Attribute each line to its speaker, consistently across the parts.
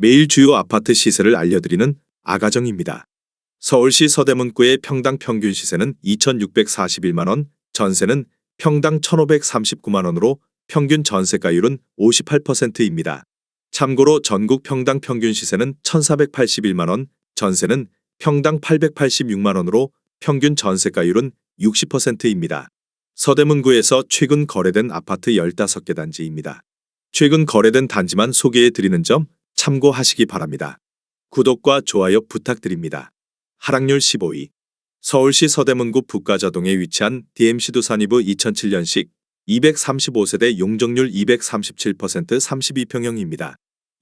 Speaker 1: 매일 주요 아파트 시세를 알려드리는 아가정입니다. 서울시 서대문구의 평당 평균 시세는 2,641만 원, 전세는 평당 1,539만 원으로 평균 전세가율은 58%입니다. 참고로 전국 평당 평균 시세는 1,481만 원, 전세는 평당 886만 원으로 평균 전세가율은 60%입니다. 서대문구에서 최근 거래된 아파트 15개 단지입니다. 최근 거래된 단지만 소개해 드리는 점 참고하시기 바랍니다. 구독과 좋아요 부탁드립니다. 하락률 15위. 서울시 서대문구 북가자동에 위치한 DMC 두산이브 2007년식 235세대 용적률 237% 32평형입니다.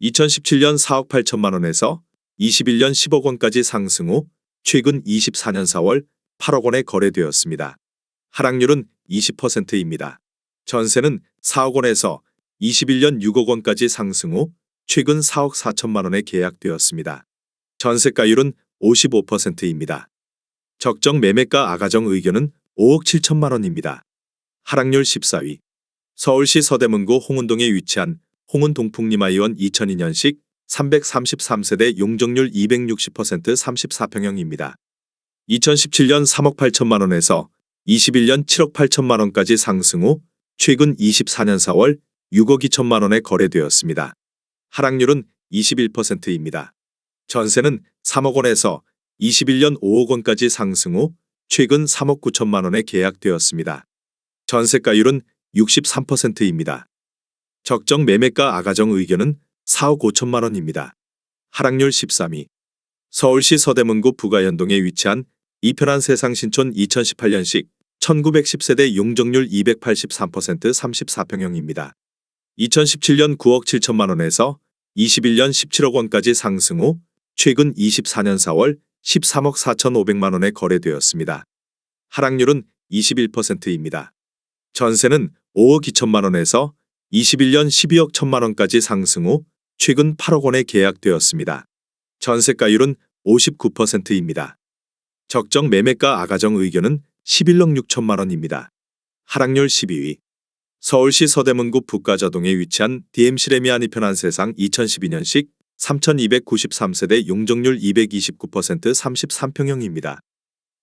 Speaker 1: 2017년 4억 8천만 원에서 21년 10억 원까지 상승 후 최근 24년 4월 8억 원에 거래되었습니다. 하락률은 20%입니다. 전세는 4억 원에서 21년 6억 원까지 상승 후 최근 4억 4천만 원에 계약되었습니다. 전세가율은 55%입니다. 적정 매매가 아가정 의견은 5억 7천만 원입니다. 하락률 14위. 서울시 서대문구 홍은동에 위치한 홍은 동풍리마이원 2002년식 333세대 용적률 260% 34평형입니다. 2017년 3억 8천만 원에서 21년 7억 8천만 원까지 상승 후 최근 24년 4월 6억 2천만 원에 거래되었습니다. 하락률은 21%입니다. 전세는 3억 원에서 21년 5억 원까지 상승 후 최근 3억 9천만 원에 계약되었습니다. 전세가율은 63%입니다. 적정 매매가 아가정 의견은 4억 5천만 원입니다. 하락률 13위. 서울시 서대문구 부가연동에 위치한 이편한 세상신촌 2018년식 1910세대 용적률 283% 34평형입니다. 2017년 9억 7천만 원에서 21년 17억 원까지 상승 후 최근 24년 4월 13억 4,500만 원에 거래되었습니다. 하락률은 21%입니다. 전세는 5억 2천만 원에서 21년 12억 1천만 원까지 상승 후 최근 8억 원에 계약되었습니다. 전세가율은 59%입니다. 적정 매매가 아가정 의견은 11억 6천만 원입니다. 하락률 12위. 서울시 서대문구 북가자동에 위치한 DMC 레미안 이편한 세상 2012년식 3,293세대 용적률 229% 33평형입니다.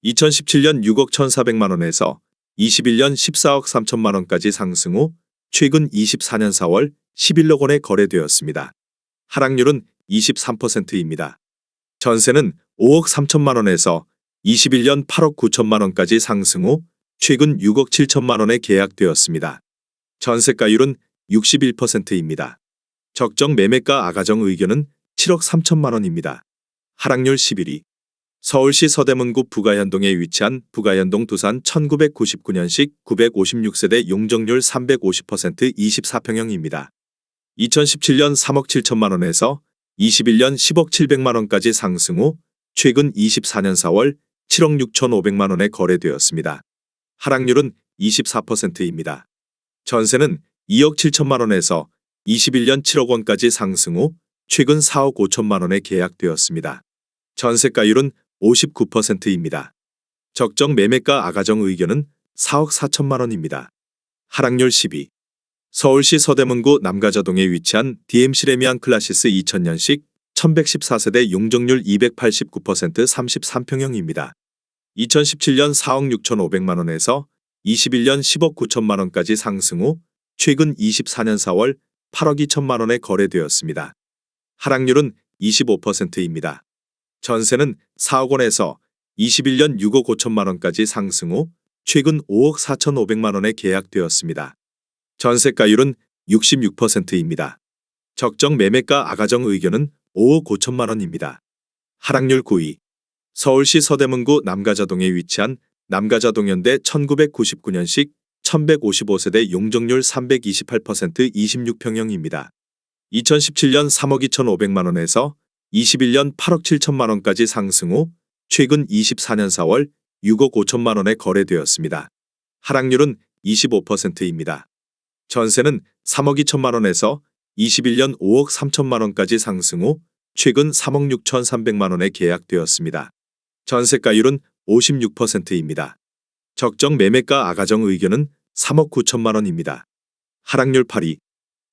Speaker 1: 2017년 6억 1,400만 원에서 21년 14억 3천만 원까지 상승 후 최근 24년 4월 11억 원에 거래되었습니다. 하락률은 23%입니다. 전세는 5억 3천만 원에서 21년 8억 9천만 원까지 상승 후 최근 6억 7천만 원에 계약되었습니다. 전세가율은 61%입니다. 적정 매매가 아가정 의견은 7억 3천만 원입니다. 하락률 11위. 서울시 서대문구 부가현동에 위치한 부가현동 두산 1999년식 956세대 용적률 350% 24평형입니다. 2017년 3억 7천만 원에서 21년 10억 7백만 원까지 상승 후 최근 24년 4월 7억 6천5백만 원에 거래되었습니다. 하락률은 24%입니다. 전세는 2억 7천만 원에서 21년 7억 원까지 상승 후 최근 4억 5천만 원에 계약되었습니다. 전세가율은 59%입니다. 적정 매매가 아가정 의견은 4억 4천만 원입니다. 하락률 10위. 서울시 서대문구 남가자동에 위치한 DMC 레미안 클라시스 2000년식 1114세대 용적률 289% 33평형입니다. 2017년 4억 6천5백만 원에서 21년 10억 9천만 원까지 상승 후 최근 24년 4월 8억 2천만 원에 거래되었습니다. 하락률은 25%입니다. 전세는 4억 원에서 21년 6억 5천만 원까지 상승 후 최근 5억 4,500만 원에 계약되었습니다. 전세가율은 66%입니다. 적정 매매가 아가정 의견은 5억 5천만 원입니다. 하락률 9위. 서울시 서대문구 남가자동에 위치한 남가자동현대 1999년식 1155세대 용적률 328% 26평형입니다. 2017년 3억 2,500만 원에서 21년 8억 7천만 원까지 상승 후 최근 24년 4월 6억 5천만 원에 거래되었습니다. 하락률은 25%입니다. 전세는 3억 2천만 원에서 21년 5억 3천만 원까지 상승 후 최근 3억 6천3백만 원에 계약되었습니다. 전세가율은 56%입니다. 적정 매매가 아가정 의견은 3억 9천만 원입니다. 하락률 8위.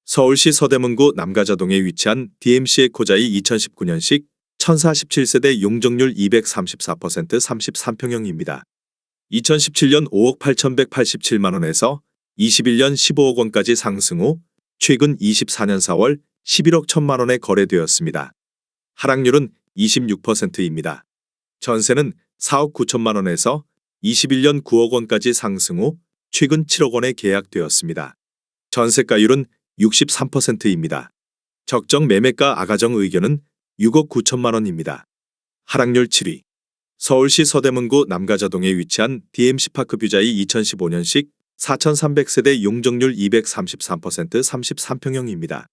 Speaker 1: 서울시 서대문구 남가자동에 위치한 DMC 에코자이 2019년식 1047세대 용적률 234% 33평형입니다. 2017년 5억 8,187만 원에서 21년 15억 원까지 상승 후 최근 24년 4월 11억 1천만 원에 거래되었습니다. 하락률은 26%입니다. 전세는 4억 9천만 원에서 21년 9억 원까지 상승 후 최근 7억 원에 계약되었습니다. 전세가율은 63%입니다. 적정 매매가 아가정 의견은 6억 9천만 원입니다. 하락률 7위. 서울시 서대문구 남가자동에 위치한 DMC파크 뷰자이 2015년식 4,300세대 용적률 233% 33평형입니다.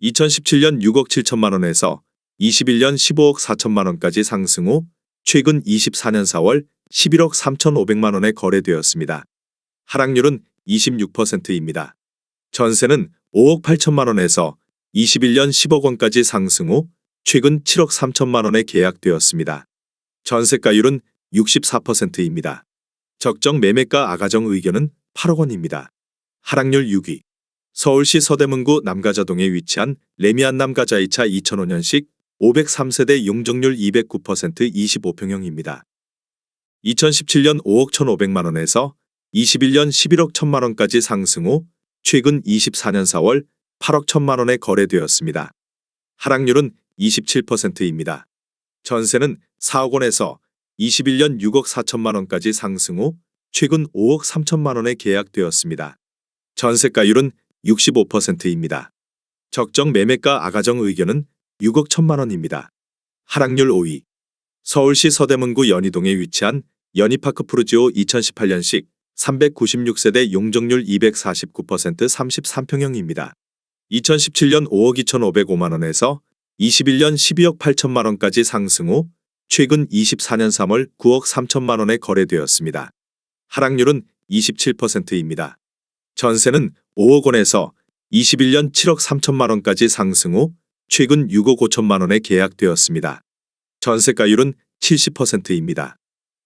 Speaker 1: 2017년 6억 7천만 원에서 21년 15억 4천만 원까지 상승 후 최근 24년 4월 11억 3,500만 원에 거래되었습니다. 하락률은 26%입니다. 전세는 5억 8천만 원에서 21년 10억 원까지 상승 후 최근 7억 3천만 원에 계약되었습니다. 전세가율은 64%입니다. 적정 매매가 아가정 의견은 8억 원입니다. 하락률 6위. 서울시 서대문구 남가자동에 위치한 레미안 남가자이차 2005년식 503세대 용적률 209% 25평형입니다. 2017년 5억 1,500만 원에서 21년 11억 1천만 원까지 상승 후 최근 24년 4월 8억 1천만 원에 거래되었습니다. 하락률은 27%입니다. 전세는 4억 원에서 21년 6억 4천만 원까지 상승 후 최근 5억 3천만 원에 계약되었습니다. 전세가율은 65%입니다. 적정 매매가 아가정 의견은 6억 1천만 원입니다. 하락률 5위. 서울시 서대문구 연희동에 위치한 연희파크 푸르지오 2018년식 396세대 용적률 249% 33평형입니다. 2017년 5억 2,505만 원에서 21년 12억 8천만 원까지 상승 후 최근 24년 3월 9억 3천만 원에 거래되었습니다. 하락률은 27%입니다. 전세는 5억 원에서 21년 7억 3천만 원까지 상승 후 최근 6억 5천만 원에 계약되었습니다. 전세가율은 70%입니다.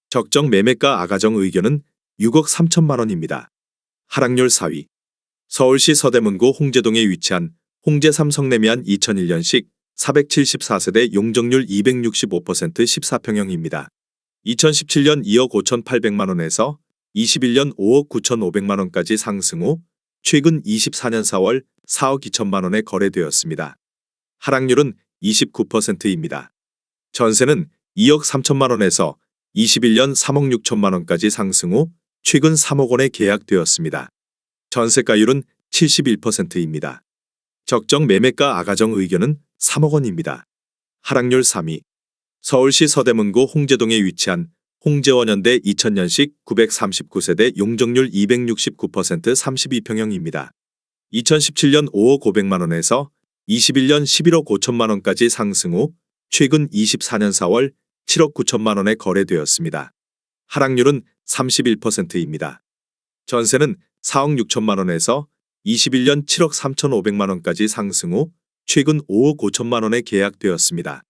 Speaker 1: 적정 매매가 아가정 의견은 6억 3천만 원입니다. 하락률 4위. 서울시 서대문구 홍제동에 위치한 홍제 삼성레미안 2001년식 474세대 용적률 265% 14평형입니다. 2017년 2억 5,800만 원에서 21년 5억 9,500만 원까지 상승 후 최근 24년 4월 4억 2천만 원에 거래되었습니다. 하락률은 29%입니다. 전세는 2억 3천만 원에서 21년 3억 6천만 원까지 상승 후 최근 3억 원에 계약되었습니다. 전세가율은 71%입니다. 적정 매매가 아가정 의견은 3억 원입니다. 하락률 3위. 서울시 서대문구 홍제동에 위치한 홍제원현대 2000년식 939세대 용적률 269% 32평형입니다. 2017년 5억 500만 원에서 21년 11억 5천만 원까지 상승 후 최근 24년 4월 7억 9천만 원에 거래되었습니다. 하락률은 31%입니다. 전세는 4억 6천만 원에서 21년 7억 3,500만 원까지 상승 후 최근 5억 5천만 원에 계약되었습니다.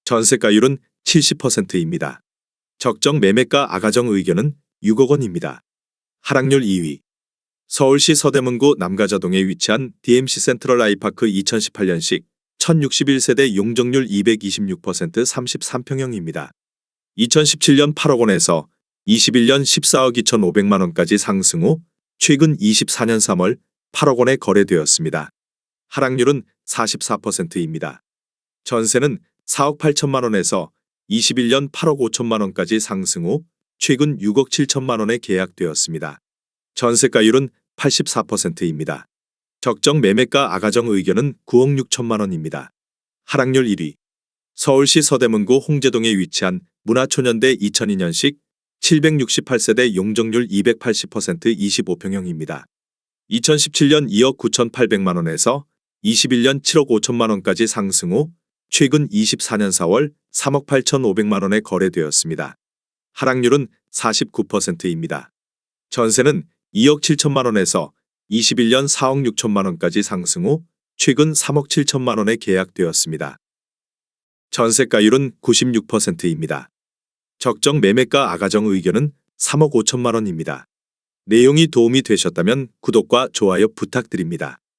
Speaker 1: 전세가율은 70%입니다. 적정 매매가 아가정 의견은 6억 원입니다. 하락률 2위. 서울시 서대문구 남가자동에 위치한 DMC 센트럴 아이파크 2018년식 1061세대 용적률 226% 33평형입니다. 2017년 8억 원에서 21년 14억 2,500만 원까지 상승 후 최근 24년 3월 8억 원에 거래되었습니다. 하락률은 44%입니다. 전세는 4억 8천만 원에서 21년 8억 5천만 원까지 상승 후 최근 6억 7천만 원에 계약되었습니다. 전세가율은 84%입니다. 적정 매매가 아가정 의견은 9억 6천만 원입니다. 하락률 1위. 서울시 서대문구 홍제동에 위치한 문화초년대 2002년식 768세대 용적률 280% 25평형입니다. 2017년 2억 9,800만 원에서 21년 7억 5천만 원까지 상승 후 최근 24년 4월 3억 8,500만 원에 거래되었습니다. 하락률은 49%입니다. 전세는 2억 7천만 원에서 21년 4억 6천만 원까지 상승 후 최근 3억 7천만 원에 계약되었습니다. 전세가율은 96%입니다. 적정 매매가 아가정 의견은 3억 5천만 원입니다. 내용이 도움이 되셨다면 구독과 좋아요 부탁드립니다.